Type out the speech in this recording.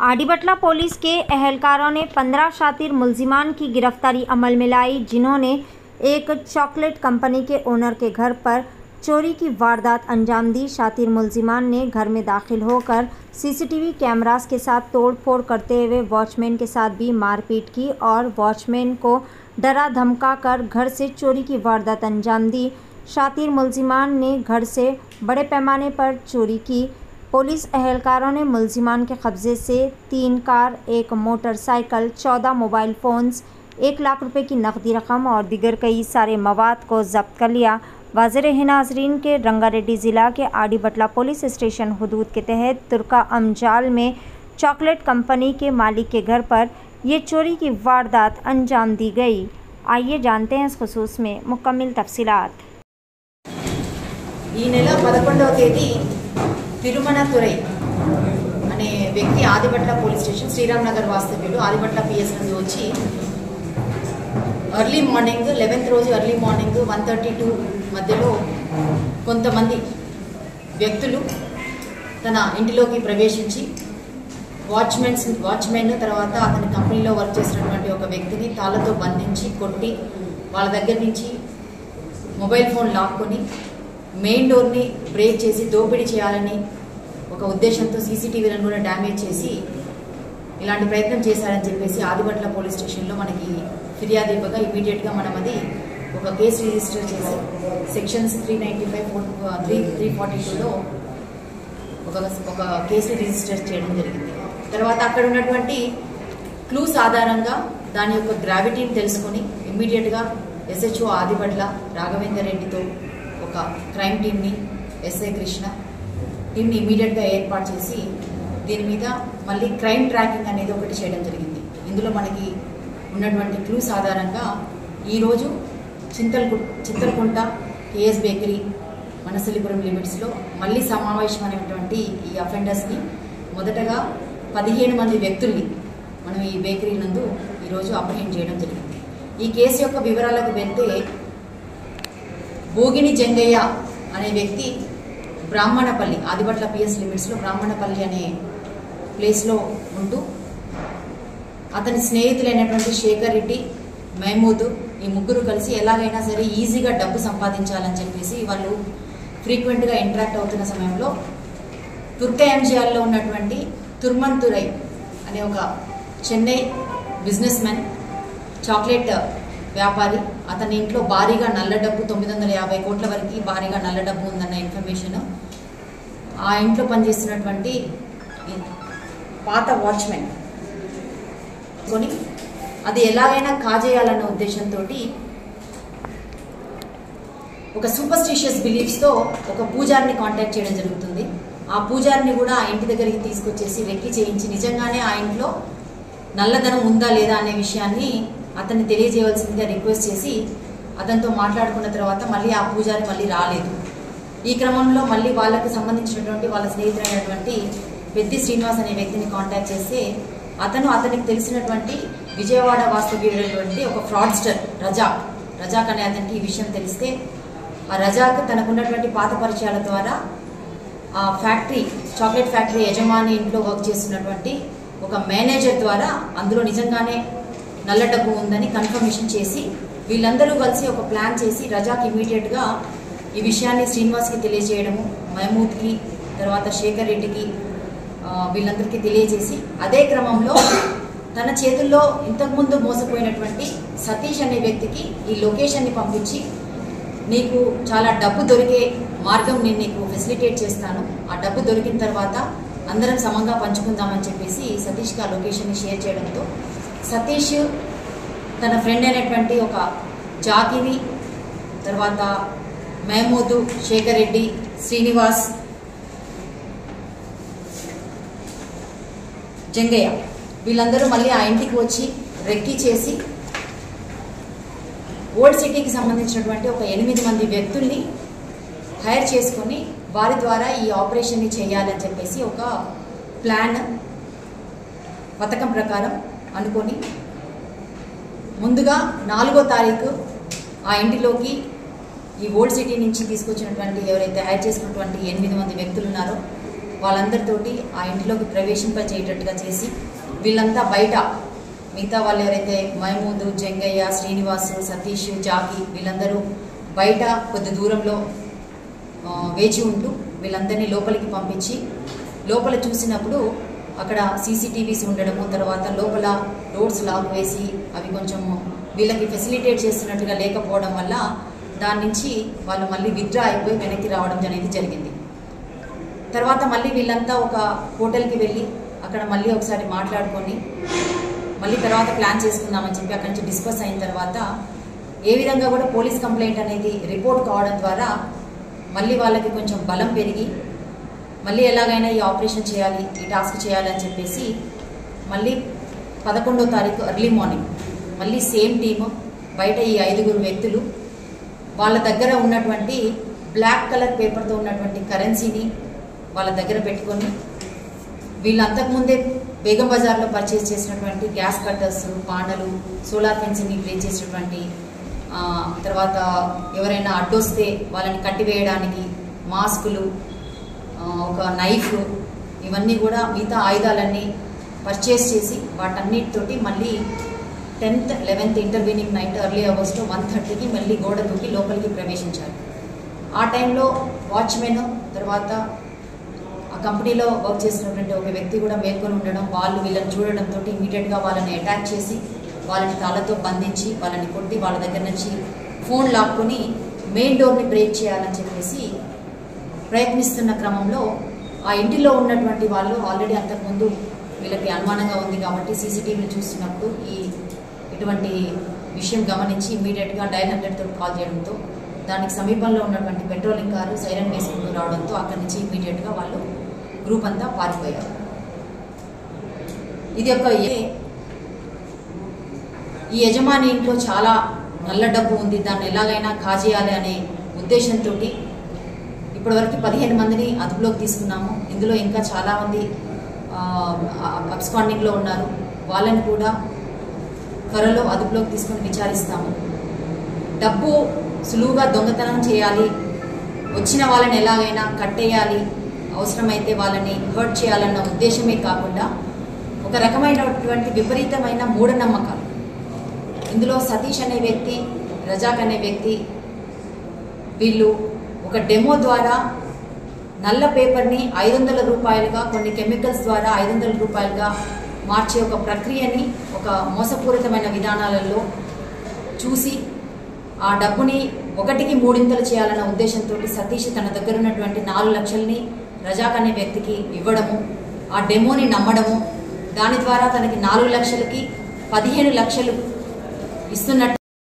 आदिबटला police के एहलकारों ने 15 शातिर मुलजिमान की गिरफ्तारी अमल में लाई, जिन्होंने एक चॉकलेट कंपनी के ओनर के घर पर चोरी की वारदात अंजाम दी। शातिर मुलजिमान ने घर में दाखिल होकर सीसीटीवी कैमरास के साथ तोड़फोड़ करते हुए वॉचमैन के साथ भी मारपीट की और वॉचमैन को डरा धमका कर घर से चोरी की वारदात अंजाम दी। शातिर मुलजिमान ने घर से बड़े पैमाने पर चोरी की। पुलिस एहलकारों ने मुलजिमान के कब्जे से 3 car, 1 motorcycle, 14 mobile phones, 1 lakh रुपए की नकदी रकम और दीगर कई सारे मवाद को जब्त कर लिया। वाज़ेह रहे नाज़रीन के रंगारेड्डी ज़िला के आदिबटला पुलिस स्टेशन हदूद के तहत तुर्का अमजाल में चॉकलेट कंपनी के मालिक के घर पर ये चोरी की वारदात अंजाम दी गई। आइए जानते हैं इस खुसूस में मुकम्मल तफसीलात। ఈ నెల 11వ తేదీ తిరుమనతురై అనే వ్యక్తి ఆదిబట్ల పోలీస్ స్టేషన్ శ్రీరామ్ నగర్ వాస్తవ్యులు ఆదిబట్ల పిఎస్ నుండి వచ్చి ఎర్లీ మార్నింగ్ 11th రోజు ఎర్లీ మార్నింగ్ 1:32 మధ్యలో కొంతమంది వ్యక్తులు తన ఇంటిలోకి ప్రవేశించి వాచ్మెన్ తర్వాత అతని కంపెనీలో వర్క్ చేసినటువంటి ఒక వ్యక్తిని తాళతో బంధించి కొట్టి వాళ్ళ దగ్గర నుంచి మొబైల్ ఫోన్ లాక్కొని మెయిన్ డోర్ని బ్రేక్ చేసి దోపిడీ చేయాలని ఒక ఉద్దేశంతో సీసీటీవీలను కూడా డ్యామేజ్ చేసి ఇలాంటి ప్రయత్నం చేశారని చెప్పేసి ఆదిబట్ల పోలీస్ స్టేషన్లో మనకి ఫిర్యాదు ఇవ్వగా ఇమీడియట్గా మనం అది ఒక కేసు రిజిస్టర్ చేసి సెక్షన్స్ 395, 342లో ఒక కేసు రిజిస్టర్ చేయడం జరిగింది. తర్వాత అక్కడ ఉన్నటువంటి క్లూస్ ఆధారంగా దాని యొక్క గ్రావిటీని తెలుసుకొని ఇమ్మీడియట్గా ఎస్హెచ్ఓ ఆదిబట్ల రాఘవేందర్ రెడ్డితో ఒక క్రైమ్ టీమ్ని ఎస్ఐ కృష్ణ టీమ్ని ఇమీడియట్గా ఏర్పాటు చేసి దీని మీద మళ్ళీ క్రైమ్ ట్రాకింగ్ అనేది ఒకటి చేయడం జరిగింది. ఇందులో మనకి ఉన్నటువంటి క్లూస్ ఆధారంగా ఈరోజు చింతలకుంట కేఎస్ బేకరీ మనసలిపురం లిమిట్స్లో మళ్ళీ సమావేశమైనటువంటి ఈ అఫెండర్స్ని మొదటగా 15 మంది వ్యక్తుల్ని మనం ఈ బేకరీ నందు ఈరోజు అప్రహెండ్ చేయడం జరిగింది. ఈ కేసు యొక్క వివరాలకు వెళ్తే భోగిని జంగయ్య అనే వ్యక్తి బ్రాహ్మణపల్లి ఆదిబట్ల పిఎస్ లిమిట్స్లో బ్రాహ్మణపల్లి అనే ప్లేస్లో ఉంటూ అతని స్నేహితులైనటువంటి శేఖర్ రెడ్డి, మహమూద్ ఈ ముగ్గురు కలిసి ఎలాగైనా సరే ఈజీగా డబ్బు సంపాదించాలని చెప్పేసి వాళ్ళు ఫ్రీక్వెంట్గా ఇంటరాక్ట్ అవుతున్న సమయంలో తుర్కా ఎంజిఆర్లో ఉన్నటువంటి తిరుమనతురై అనే ఒక చెన్నై బిజినెస్ మ్యాన్ చాక్లెట్ వ్యాపారి అతని ఇంట్లో భారీగా నల్ల డబ్బు 950 కోట్ల వరకు భారీగా నల్ల డబ్బు ఉందన్న ఇన్ఫర్మేషన్ ఆ ఇంట్లో పనిచేస్తున్నటువంటి పాత వాచ్మెన్ కొని అది ఎలాగైనా కాజేయాలన్న ఉద్దేశంతో ఒక సూపర్స్టిషియస్ బిలీఫ్స్తో ఒక పూజారిని కాంటాక్ట్ చేయడం జరుగుతుంది. ఆ పూజారిని కూడా ఆ ఇంటి దగ్గరికి తీసుకొచ్చేసి రెక్కి చేయించి నిజంగానే ఆ ఇంట్లో నల్లధనం ఉందా లేదా అనే విషయాన్ని అతన్ని తెలియజేయవలసిందిగా రిక్వెస్ట్ చేసి అతనితో మాట్లాడుకున్న తర్వాత మళ్ళీ ఆ పూజారి మళ్ళీ రాలేదు. ఈ క్రమంలో మళ్ళీ వాళ్ళకి సంబంధించినటువంటి వాళ్ళ స్నేహితుడైనటువంటి పెద్ది శ్రీనివాస్ అనే వ్యక్తిని కాంటాక్ట్ చేస్తే అతనికి తెలిసినటువంటి విజయవాడ వాస్తవ్యుడైనటువంటి ఒక ఫ్రాడ్స్టర్ రజాక్ అనే అతనికి ఈ విషయం తెలిస్తే ఆ రజాక్ తనకున్నటువంటి పాత పరిచయాల ద్వారా ఆ చాక్లెట్ ఫ్యాక్టరీ యజమాని ఇంట్లో వర్క్ చేస్తున్నటువంటి ఒక మేనేజర్ ద్వారా అందులో నిజంగానే నల్ల డబ్బు ఉందని కన్ఫర్మేషన్ చేసి వీళ్ళందరూ కలిసి ఒక ప్లాన్ చేసి రజాక్ ఇమీడియట్గా ఈ విషయాన్ని శ్రీనివాస్కి తెలియజేయడము, మహమూద్కి, తర్వాత శేఖర్ రెడ్డికి వీళ్ళందరికీ తెలియజేసి అదే క్రమంలో తన చేతుల్లో ఇంతకుముందు మోసపోయినటువంటి సతీష్ అనే వ్యక్తికి ఈ లొకేషన్ని పంపించి నీకు చాలా డబ్బు దొరికే మార్గం నేను నీకు ఫెసిలిటేట్ చేస్తాను, ఆ డబ్బు దొరికిన తర్వాత అందరం సమంగా పంచుకుందామని చెప్పేసి సతీష్కి ఆ లొకేషన్ని షేర్ చేయడంతో సతీష్ తన ఫ్రెండ్ అయినటువంటి ఒక జాకిని, తర్వాత మహమూద్, శేఖర్ రెడ్డి, శ్రీనివాస్, జంగయ్య వీళ్ళందరూ మళ్ళీ ఆ ఇంటికి వచ్చి రెక్కి చేసి ఓల్డ్ సిటీకి సంబంధించినటువంటి ఒక 8 మంది వ్యక్తుల్ని హైర్ చేసుకొని వారి ద్వారా ఈ ఆపరేషన్ని చేయాలని చెప్పేసి ఒక పథకం ప్రకారం అనుకొని ముందుగా 4వ తారీఖు ఆ ఇంటిలోకి ఈ ఓల్డ్ సిటీ నుంచి తీసుకొచ్చినటువంటి ఎవరైతే హైర్ చేసుకున్నటువంటి 8 మంది వ్యక్తులు ఉన్నారో వాళ్ళందరితోటి ఆ ఇంటిలోకి ప్రవేశింపచేయటట్టుగా చేసి వీళ్ళంతా బయట మిగతా వాళ్ళు ఎవరైతే మహమూద్, జంగయ్య, శ్రీనివాసు, సతీష్, జాకి వీళ్ళందరూ బయట కొద్ది దూరంలో వేచి ఉంటూ వీళ్ళందరినీ లోపలికి పంపించి లోపల చూసినప్పుడు అక్కడ సీసీటీవీస్ ఉండడము, తర్వాత లోపల డోర్స్ లాక్ వేసి అవి కొంచెం వీళ్ళకి ఫెసిలిటేట్ చేస్తున్నట్టుగా లేకపోవడం వల్ల దాని నుంచి వాళ్ళు మళ్ళీ విత్డ్రా అయిపోయి వెనక్కి రావడం అనేది జరిగింది. తర్వాత మళ్ళీ వీళ్ళంతా ఒక హోటల్కి వెళ్ళి అక్కడ మళ్ళీ ఒకసారి మాట్లాడుకొని మళ్ళీ తర్వాత ప్లాన్ చేసుకుందామని చెప్పి అక్కడి నుంచి డిస్కస్ అయిన తర్వాత ఏ విధంగా కూడా పోలీస్ కంప్లైంట్ అనేది రిపోర్ట్ కావడం ద్వారా మళ్ళీ వాళ్ళకి కొంచెం బలం పెరిగి మళ్ళీ ఎలాగైనా ఈ ఆపరేషన్ చేయాలి, ఈ టాస్క్ చేయాలి అని చెప్పేసి మళ్ళీ 11వ తారీఖు ఎర్లీ మార్నింగ్ మళ్ళీ సేమ్ టీము బయట ఈ 5 వ్యక్తులు వాళ్ళ దగ్గర ఉన్నటువంటి బ్లాక్ కలర్ పేపర్తో ఉన్నటువంటి కరెన్సీని వాళ్ళ దగ్గర పెట్టుకొని వీళ్ళు అంతకుముందే బేగం బజార్లో పర్చేస్ చేసినటువంటి గ్యాస్ కట్టర్స్, పాండలు, సోలార్ ఫెన్సింగ్ని ప్లేస్ చేసినటువంటి తర్వాత ఎవరైనా అడ్డొస్తే వాళ్ళని కట్టివేయడానికి మాస్కులు, ఒక నైఫ్, ఇవన్నీ కూడా మిగతా ఆయుధాలన్నీ పర్చేస్ చేసి వాటన్నిటితోటి మళ్ళీ 10th, 11th intervening night early అవర్స్లో 1:30కి మళ్ళీ గోడ దూకి లోపలికి ప్రవేశించారు. ఆ టైంలో వాచ్మెన్, తర్వాత ఆ కంపెనీలో వర్క్ చేసినటువంటి ఒక వ్యక్తి కూడా మేల్కొని ఉండడం, వాళ్ళు వీళ్ళని చూడడంతో ఇమీడియట్గా వాళ్ళని అటాక్ చేసి వాళ్ళని తాళతో బంధించి వాళ్ళని కొట్టి వాళ్ళ దగ్గర నుంచి ఫోన్ లాక్కొని మెయిన్ డోర్ని బ్రేక్ చేయాలని చెప్పేసి ప్రయత్నిస్తున్న క్రమంలో ఆ ఇంటిలో ఉన్నటువంటి వాళ్ళు ఆల్రెడీ అంతకుముందు వీళ్ళకి అనుమానంగా ఉంది కాబట్టి సీసీటీవీని చూస్తున్నప్పుడు ఇటువంటి విషయం గమనించి ఇమీడియట్గా డయల్ 100తో కాల్ చేయడంతో దానికి సమీపంలో ఉన్నటువంటి పెట్రోలింగ్ కారు సైరన్ వేసుకుంటూ రావడంతో అక్కడి నుంచి ఇమీడియట్గా వాళ్ళు గ్రూప్ అంతా పారిపోయారు. ఇది ఒక ఈ యజమాని ఇంట్లో చాలా నల్ల డబ్బు ఉంది, దాన్ని ఎలాగైనా కాజేయాలి అనే ఉద్దేశంతో ఇప్పటివరకు 15 మందిని అదుపులోకి తీసుకున్నాము. ఇందులో ఇంకా చాలామంది అబ్స్కాండింగ్లో ఉన్నారు. వాళ్ళని కూడా త్వరలో అదుపులోకి తీసుకొని విచారిస్తాము. డబ్బు సులువుగా దొంగతనం చేయాలి, వచ్చిన వాళ్ళని ఎలాగైనా కట్టేయాలి, అవసరమైతే వాళ్ళని హర్ట్ చేయాలన్న ఉద్దేశమే కాకుండా ఒక రకమైనటువంటి విపరీతమైన మూఢనమ్మకాలు. ఇందులో సతీష్ అనే వ్యక్తి, రజాక్ అనే వ్యక్తి వీళ్ళు ఒక డెమో ద్వారా నల్ల పేపర్ని 500 రూపాయలుగా, కొన్ని కెమికల్స్ ద్వారా 500 రూపాయలుగా మార్చే ఒక ప్రక్రియని ఒక మోసపూరితమైన విధానాలలో చూసి ఆ డబ్బుని 1కి 3 చేయాలన్న ఉద్దేశంతో సతీష్ తన దగ్గర ఉన్నటువంటి 4 లక్షల్ని రజాక్ అనే వ్యక్తికి ఇవ్వడము, ఆ డెమోని నమ్మడము, దాని ద్వారా తనకి 4 లక్షలకి 15 లక్షలు ఇస్తున్నట్టు